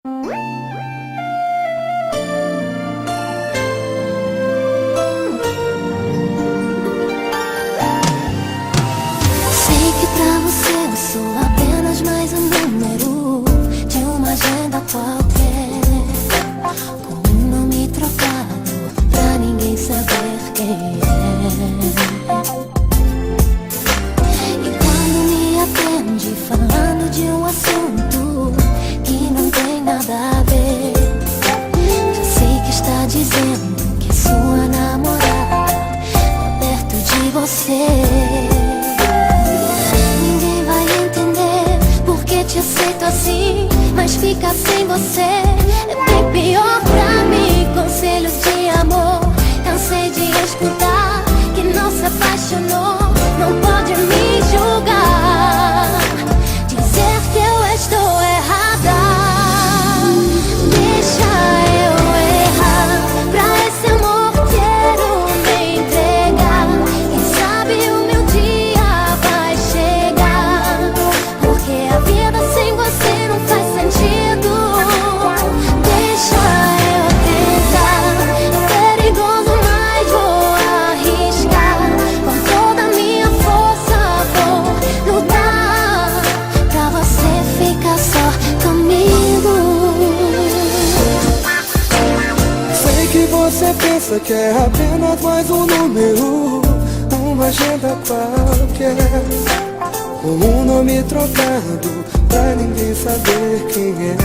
Sei que pra você eu sou apenas mais um número de uma agenda qualquer, com um nome trocado pra ninguém saber quem é. E quando me atende falando de um assunto que não tem nada a ver, já sei que está dizendo que é sua namorada tá perto de você. Ninguém vai entender porque te aceito assim, mas ficar sem você é bem pior pra mim. Conselhos de amor, cansei de escutar que não se apaixonou, não pode me julgar, dizer que eu estou errada. Deixa eu errar, pra esse amor quero me entregar. Quem sabe o meu dia vai chegar, porque a vida sem você não faz sentido. Deixa eu tentar, é perigoso, mas vou arriscar. Com toda a minha força vou lutar pra você ficar só comigo. Sei que você pensa que é apenas mais um número, uma agenda qualquer, com um nome trocado pra ninguém saber quem é.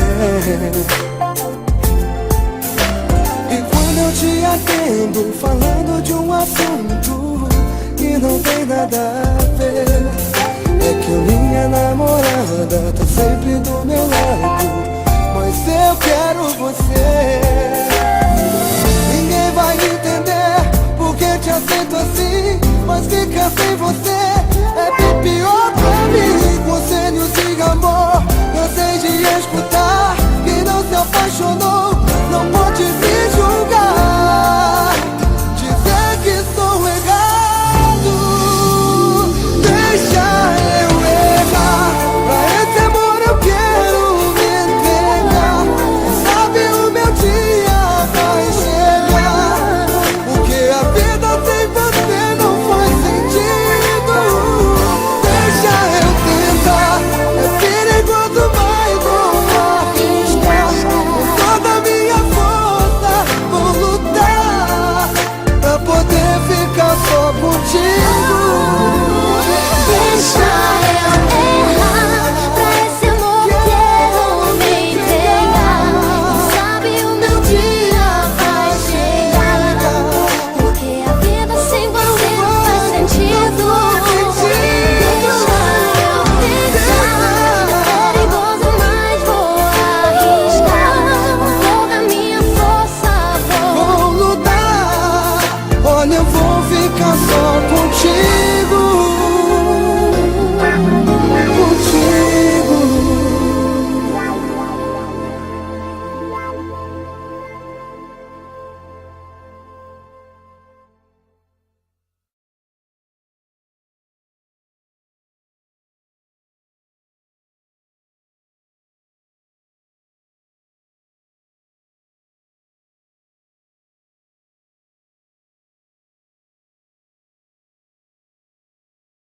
E quando eu te atendo falando de um assunto que não tem nada a ver, é que a minha namorada tá sempre do meu lado, mas eu quero você. Ninguém vai entender porque te aceito assim, mas fica sem você